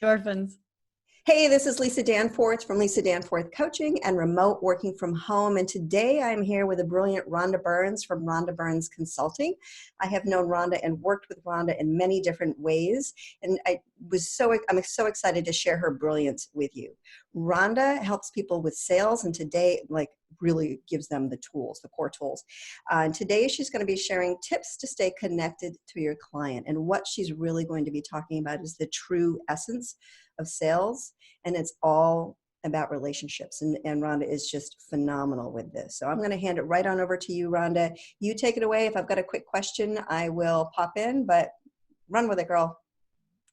endorphins. Hey, this is Lisa Danforth from Lisa Danforth Coaching and Remote Working from Home. And today I'm here with a brilliant Rhonda Berns from Ronda Berns Consulting. I have known Rhonda and worked with Rhonda in many different ways. And I'm so excited to share her brilliance with you. Rhonda helps people with sales, and today, really gives them the tools, the core tools. And today she's going to be sharing tips to stay connected to your client. And what she's really going to be talking about is the true essence of sales. And it's all about relationships. And Rhonda is just phenomenal with this. So I'm going to hand it right on over to you, Rhonda. You take it away. If I've got a quick question, I will pop in, but run with it, girl.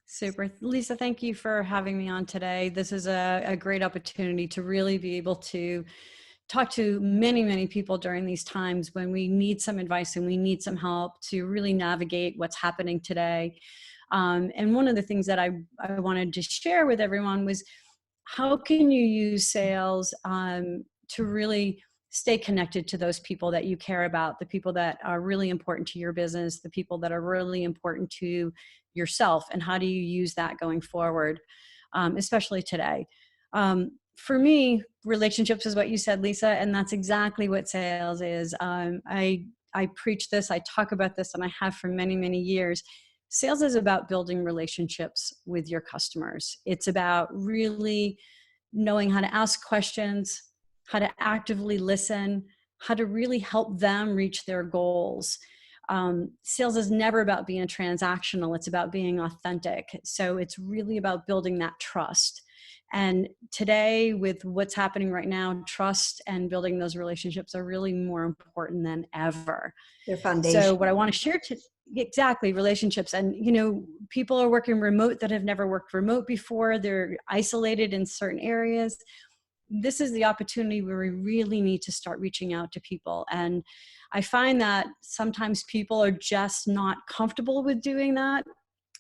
Super. Lisa, thank you for having me on today. This is a great opportunity to really be able to talk to many, many people during these times when we need some advice and we need some help to really navigate what's happening today. And one of the things that I wanted to share with everyone was, how can you use sales to really stay connected to those people that you care about, the people that are really important to your business, the people that are really important to yourself, and how do you use that going forward, especially today? For me, relationships is what you said, Lisa, and that's exactly what sales is. I preach this, I talk about this, and I have for many, many years. Sales is about building relationships with your customers. It's about really knowing how to ask questions, how to actively listen, how to really help them reach their goals. Sales is never about being transactional. It's about being authentic. So it's really about building that trust. And today, with what's happening right now, trust and building those relationships are really more important than ever. Their foundation. So what I want to share exactly, relationships. And, people are working remote that have never worked remote before. They're isolated in certain areas. This is the opportunity where we really need to start reaching out to people. And I find that sometimes people are just not comfortable with doing that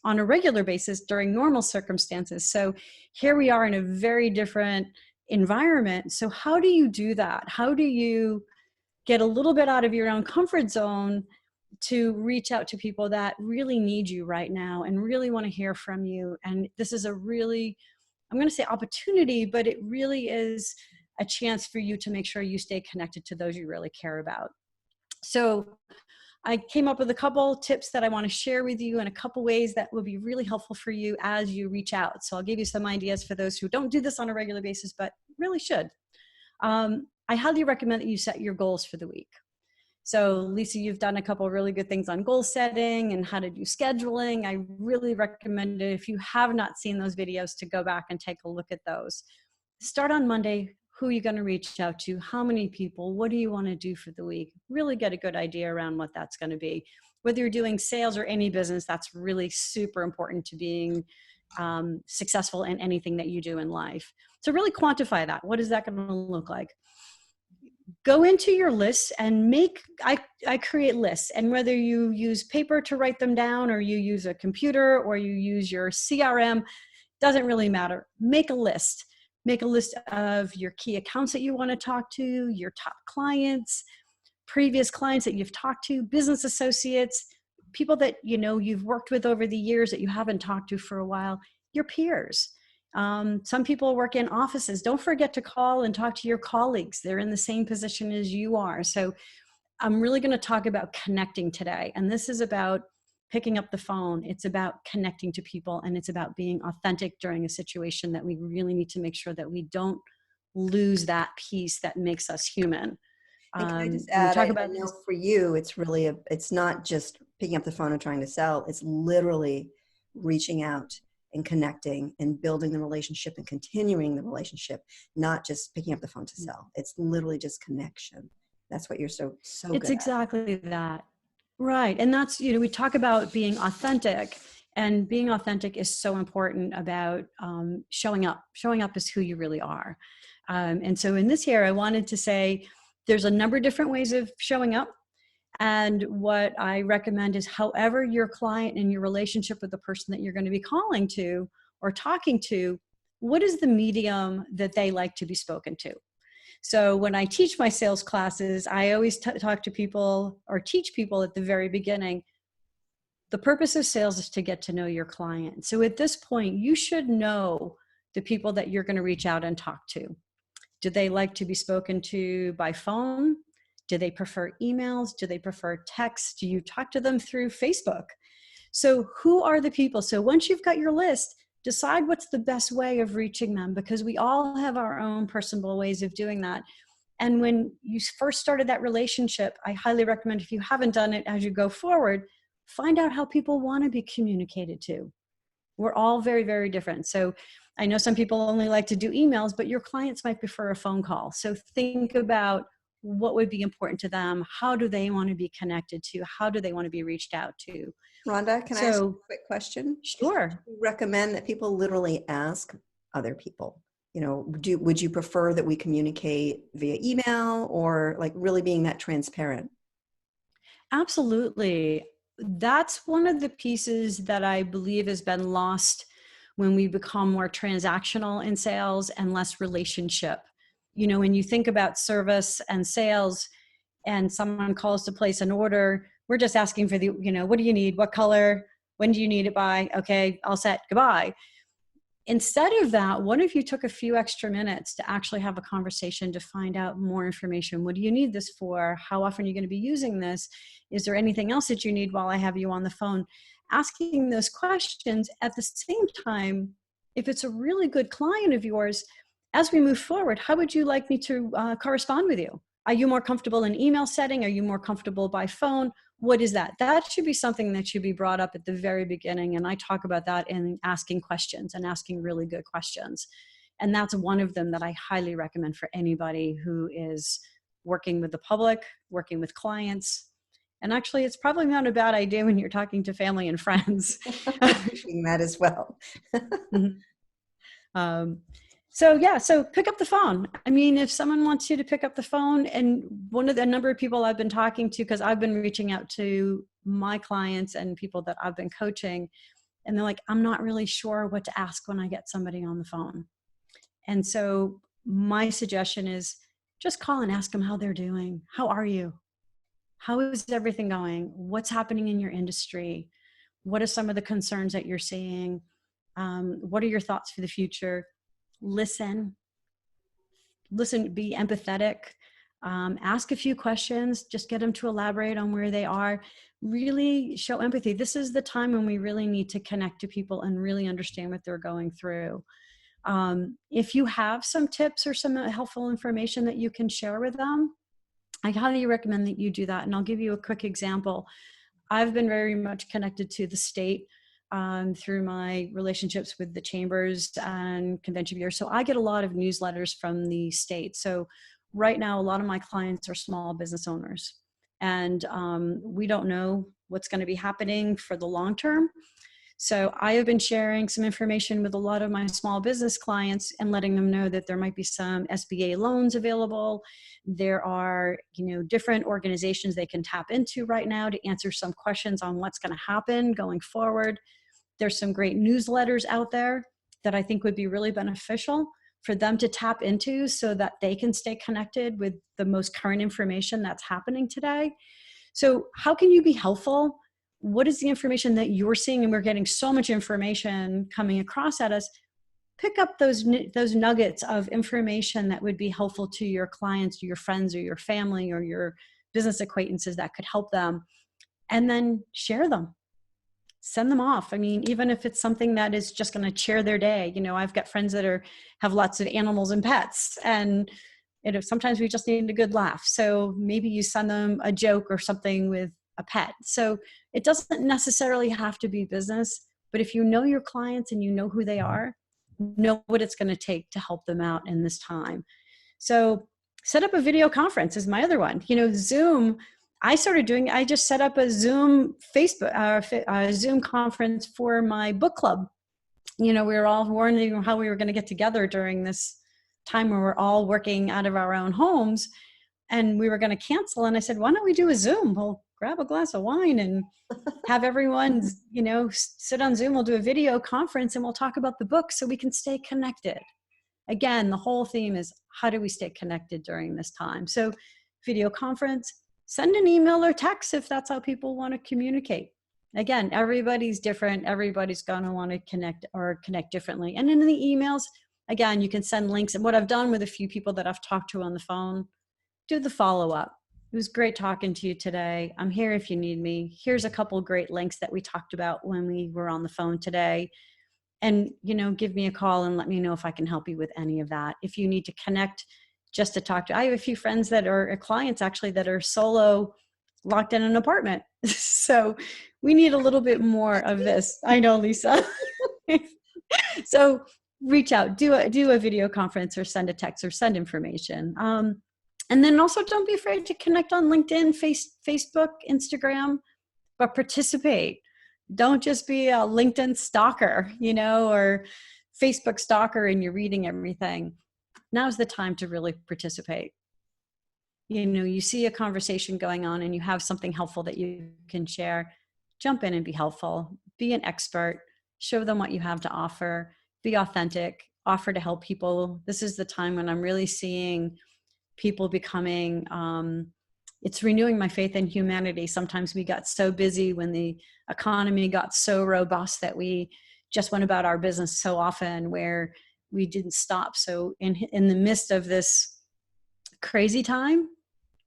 on a regular basis during normal circumstances. So here we are in a very different environment. So how do you do that? How do you get a little bit out of your own comfort zone to reach out to people that really need you right now and really want to hear from you? And this is a really, I'm going to say opportunity, but it really is a chance for you to make sure you stay connected to those you really care about. So I came up with a couple tips that I want to share with you and a couple ways that will be really helpful for you as you reach out. So I'll give you some ideas for those who don't do this on a regular basis, but really should. I highly recommend that you set your goals for the week. So Lisa, you've done a couple of really good things on goal setting and how to do scheduling. I really recommend it, if you have not seen those videos, to go back and take a look at those. Start on Monday. Who are you going to reach out to? How many people? What do you want to do for the week? Really get a good idea around what that's going to be. Whether you're doing sales or any business, that's really super important to being successful in anything that you do in life. So really quantify that. What is that going to look like? Go into your lists and I create lists, and whether you use paper to write them down or you use a computer or you use your CRM, doesn't really matter. Make a list. Make a list of your key accounts that you want to talk to, your top clients, previous clients that you've talked to, business associates, people that you've worked with over the years that you haven't talked to for a while, your peers. Some people work in offices. Don't forget to call and talk to your colleagues. They're in the same position as you are. So I'm really going to talk about connecting today. And this is about picking up the phone. It's about connecting to people, and it's about being authentic during a situation that we really need to make sure that we don't lose that piece that makes us human. And can I just add, I know for you, it's not just picking up the phone and trying to sell. It's literally reaching out and connecting and building the relationship and continuing the relationship, not just picking up the phone to sell. It's literally just connection. That's what you're so good at. It's exactly that. Right. And that's, we talk about being authentic, and being authentic is so important about showing up. Showing up is who you really are. And so in this here, I wanted to say there's a number of different ways of showing up. And what I recommend is, however your client and your relationship with the person that you're going to be calling to or talking to, what is the medium that they like to be spoken to? So when I teach my sales classes, I always talk to people or teach people at the very beginning, The purpose of sales is to get to know your client. So at this point, you should know the people that you're going to reach out and talk to. Do they like to be spoken to by phone? Do they prefer emails? Do they prefer text? Do you talk to them through Facebook? So who are the people? So once you've got your list, decide what's the best way of reaching them, because we all have our own personal ways of doing that. And when you first started that relationship, I highly recommend, if you haven't done it as you go forward, find out how people want to be communicated to. We're all very, very different. So I know some people only like to do emails, but your clients might prefer a phone call. So think about what would be important to them. How do they want to be connected to? How do they want to be reached out to? Rhonda, can I ask you So a quick question? sure. Do you recommend that people literally ask other people? You know, would you prefer that we communicate via email, or like really being that transparent? Absolutely. That's one of the pieces that I believe has been lost when we become more transactional in sales and less relationship. You know, when you think about service and sales and someone calls to place an order, we're just asking for the, you know, what do you need? What color? When do you need it by? Okay, all set, goodbye. Instead of that, what if you took a few extra minutes to actually have a conversation to find out more information? What do you need this for? How often are you going to be using this? Is there anything else that you need while I have you on the phone? Asking those questions at the same time, if it's a really good client of yours, as we move forward, how would you like me to correspond with you? Are you more comfortable in email setting? Are you more comfortable by phone? What is that? That should be something that should be brought up at the very beginning. And I talk about that in asking questions and asking really good questions. And that's one of them that I highly recommend for anybody who is working with the public, working with clients. And actually, it's probably not a bad idea when you're talking to family and friends. Thinking that as well. um, so pick up the phone. I mean, if someone wants you to pick up the phone, and one of the number of people I've been talking to, because I've been reaching out to my clients and people that I've been coaching, and they're like, I'm not really sure what to ask when I get somebody on the phone. And so my suggestion is just call and ask them how they're doing. How are you? How is everything going? What's happening in your industry? What are some of the concerns that you're seeing? What are your thoughts for the future? Listen, be empathetic, ask a few questions, just get them to elaborate on where they are, really show empathy. This is the time when we really need to connect to people and really understand what they're going through. If you have some tips or some helpful information that you can share with them, I highly recommend that you do that. And I'll give you a quick example. I've been very much connected to the state through my relationships with the chambers and convention bureaus. So I get a lot of newsletters from the state. So right now, a lot of my clients are small business owners. And we don't know what's going to be happening for the long term. So I have been sharing some information with a lot of my small business clients and letting them know that there might be some SBA loans available. There are, different organizations they can tap into right now to answer some questions on what's going to happen going forward. There's some great newsletters out there that I think would be really beneficial for them to tap into so that they can stay connected with the most current information that's happening today. So how can you be helpful? What is the information that you're seeing? And we're getting so much information coming across at us. Pick up those nuggets of information that would be helpful to your clients, or your friends, or your family, or your business acquaintances that could help them, and then share them. Send them off. I mean, even if it's something that is just going to cheer their day. I've got friends that have lots of animals and pets, and sometimes we just need a good laugh. So maybe you send them a joke or something with a pet. So it doesn't necessarily have to be business, but if you know your clients and you know who they are, know what it's going to take to help them out in this time. So set up a video conference is my other one. Zoom, I just set up a Zoom Zoom conference for my book club. We were all wondering how we were going to get together during this time where we're all working out of our own homes, and we were going to cancel. And I said, why don't we do a Zoom? We'll grab a glass of wine and have everyone, sit on Zoom. We'll do a video conference and we'll talk about the book so we can stay connected. Again, the whole theme is how do we stay connected during this time? So video conference, send an email or text if that's how people want to communicate. Again, everybody's different. Everybody's going to want to connect differently. And in the emails, again, you can send links. And what I've done with a few people that I've talked to on the phone, do the follow-up. It was great talking to you today. I'm here if you need me. Here's a couple great links that we talked about when we were on the phone today. And, give me a call and let me know if I can help you with any of that. If you need to connect just to talk to, I have a few friends that are clients actually that are solo, locked in an apartment. So we need a little bit more of this. I know, Lisa. So reach out, do a video conference or send a text or send information. And then also don't be afraid to connect on LinkedIn, Facebook, Instagram, but participate. Don't just be a LinkedIn stalker, or Facebook stalker and you're reading everything. Now's the time to really participate. You see a conversation going on and you have something helpful that you can share, jump in and be helpful, be an expert, show them what you have to offer, be authentic, offer to help people. This is the time when I'm really seeing people becoming, it's renewing my faith in humanity. Sometimes we got so busy when the economy got so robust that we just went about our business so often where we didn't stop. So in the midst of this crazy time,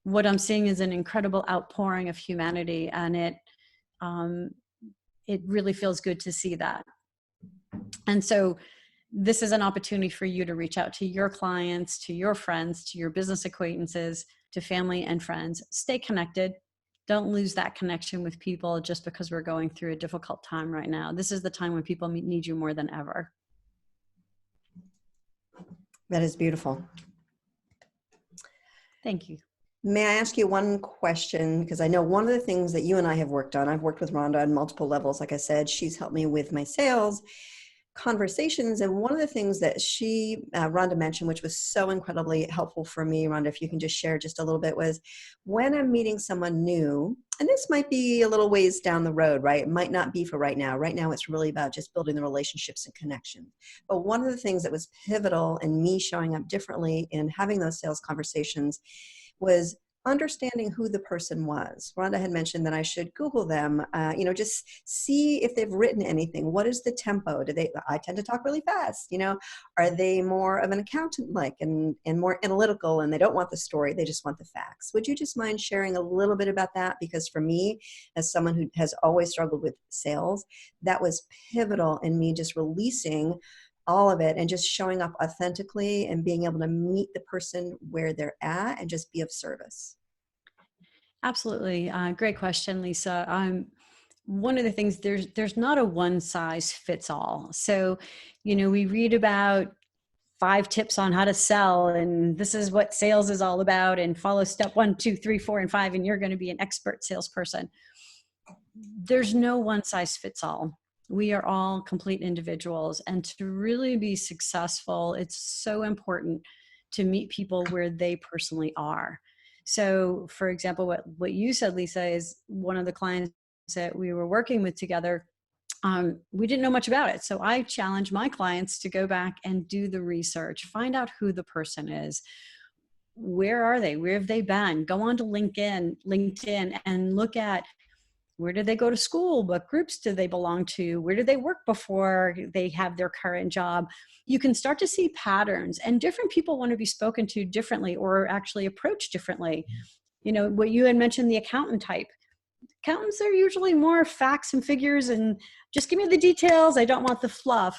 what I'm seeing is an incredible outpouring of humanity, and it really feels good to see that. And so this is an opportunity for you to reach out to your clients, to your friends, to your business acquaintances, to family and friends. Stay connected. Don't lose that connection with people just because we're going through a difficult time right now. This is the time when people need you more than ever. That is beautiful. Thank you. May I ask you one question? Because I know one of the things that you and I have worked on, I've worked with Rhonda on multiple levels. Like I said, she's helped me with my sales conversations. And one of the things that Rhonda mentioned, which was so incredibly helpful for me, Rhonda, if you can just share just a little bit, was when I'm meeting someone new, and this might be a little ways down the road, right? It might not be for right now. Right now, it's really about just building the relationships and connection. But one of the things that was pivotal in me showing up differently in having those sales conversations was understanding who the person was. Rhonda had mentioned that I should Google them, just see if they've written anything. What is the tempo? I tend to talk really fast, are they more of an accountant like and more analytical and they don't want the story, they just want the facts? Would you just mind sharing a little bit about that? Because for me, as someone who has always struggled with sales, that was pivotal in me just releasing all of it and just showing up authentically and being able to meet the person where they're at and just be of service. Absolutely. Great question, Lisa. One of the things, there's not a one size fits all. So, we read about 5 tips on how to sell, and this is what sales is all about, and follow step 1, 2, 3, 4, and 5, and you're going to be an expert salesperson. There's no one size fits all. We are all complete individuals, and to really be successful, it's so important to meet people where they personally are. So, for example, what you said, Lisa, is one of the clients that we were working with together. We didn't know much about it. So I challenge my clients to go back and do the research, find out who the person is. Where are they? Where have they been? Go on to LinkedIn and look at, where did they go to school? What groups do they belong to? Where did they work before they have their current job? You can start to see patterns, and different people want to be spoken to differently or actually approached differently. What you had mentioned, the accountant type. Accountants are usually more facts and figures and just give me the details. I don't want the fluff.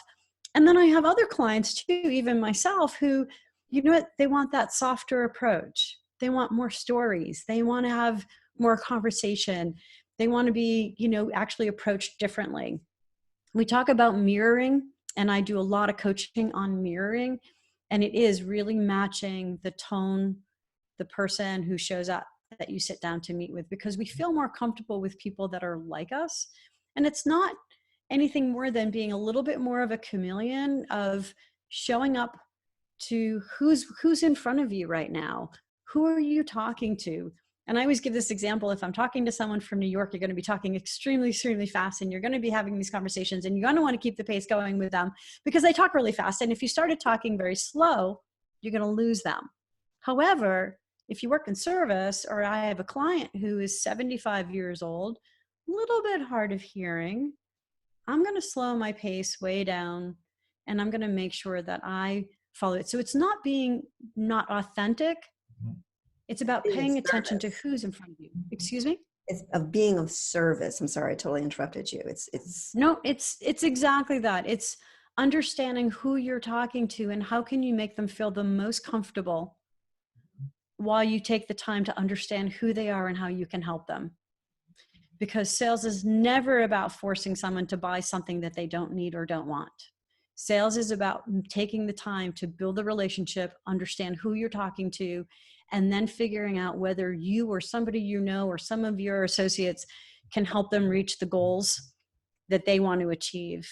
And then I have other clients too, even myself, who, they want that softer approach. They want more stories. They want to have more conversation. They want to be, actually approached differently. We talk about mirroring, and I do a lot of coaching on mirroring, and it is really matching the tone, the person who shows up that you sit down to meet with, because we feel more comfortable with people that are like us. And it's not anything more than being a little bit more of a chameleon, of showing up to who's in front of you right now. Who are you talking to? And I always give this example. If I'm talking to someone from New York, you're going to be talking extremely, extremely fast, and you're going to be having these conversations, and you're going to want to keep the pace going with them because they talk really fast. And if you started talking very slow, you're going to lose them. However, if you work in service, or I have a client who is 75 years old, little bit hard of hearing, I'm going to slow my pace way down and I'm going to make sure that I follow it. So it's not being not authentic. It's about Being of paying attention to service. who's in front of you. Excuse me? It's of being of service. I'm sorry, I totally interrupted you. It's No, it's exactly that. It's understanding who you're talking to and how can you make them feel the most comfortable while you take the time to understand who they are and how you can help them. Because sales is never about forcing someone to buy something that they don't need or don't want. Sales is about taking the time to build a relationship, understand who you're talking to, and then figuring out whether you or somebody you know or some of your associates can help them reach the goals that they want to achieve.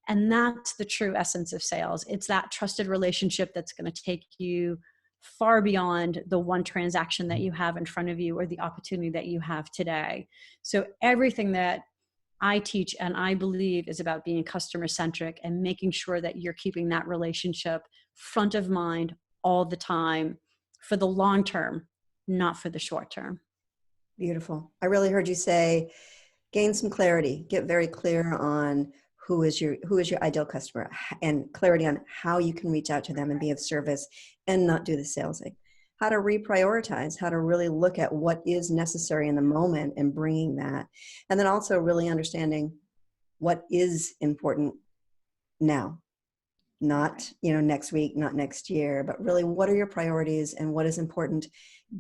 And that's the true essence of sales. It's that trusted relationship that's going to take you far beyond the one transaction that you have in front of you or the opportunity that you have today. So everything that I teach and I believe is about being customer centric and making sure that you're keeping that relationship front of mind all the time for the long term, not for the short term. beautiful. I really heard you say, gain some clarity, get very clear on who is your ideal customer, and clarity on how you can reach out to them and be of service and not do the salesing. How to reprioritize, how to really look at what is necessary in the moment and bringing that. And then also really understanding what is important now, not, next week, not next year, but really what are your priorities and what is important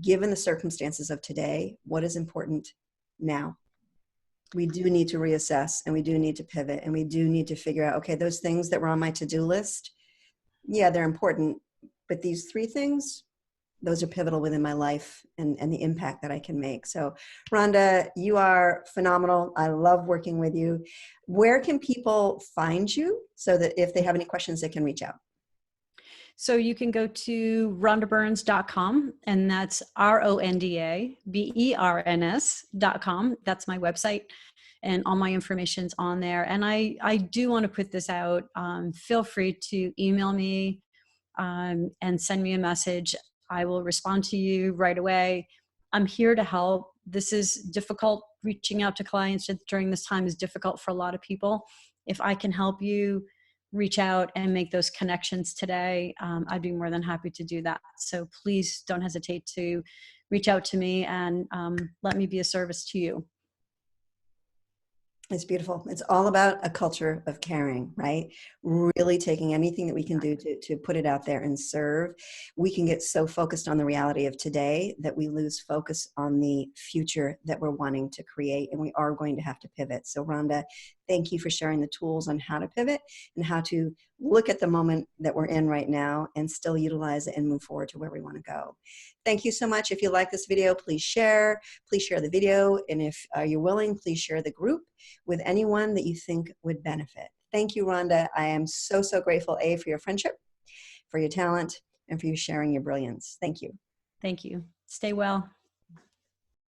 given the circumstances of today, what is important now. We do need to reassess and we do need to pivot and we do need to figure out, okay, those things that were on my to-do list, yeah, they're important, but these 3 things, those are pivotal within my life and the impact that I can make. So Rhonda, you are phenomenal. I love working with you. Where can people find you so that if they have any questions, they can reach out? So you can go to rondaberns.com, and that's RondaBerns.com. That's my website, and all my information's on there. And I do want to put this out. Feel free to email me and send me a message. I will respond to you right away. I'm here to help. This is difficult. Reaching out to clients during this time is difficult for a lot of people. If I can help you reach out and make those connections today, I'd be more than happy to do that. So please don't hesitate to reach out to me and let me be a service to you. It's beautiful. It's all about a culture of caring, right? Really taking anything that we can do to put it out there and serve. We can get so focused on the reality of today that we lose focus on the future that we're wanting to create, and we are going to have to pivot. So Rhonda, thank you for sharing the tools on how to pivot and how to look at the moment that we're in right now and still utilize it and move forward to where we want to go. Thank you so much. If you like this video, please share the video. And if you're willing, please share the group with anyone that you think would benefit. Thank you, Rhonda. I am so, so grateful, A, for your friendship, for your talent, and for you sharing your brilliance. Thank you. Thank you. Stay well.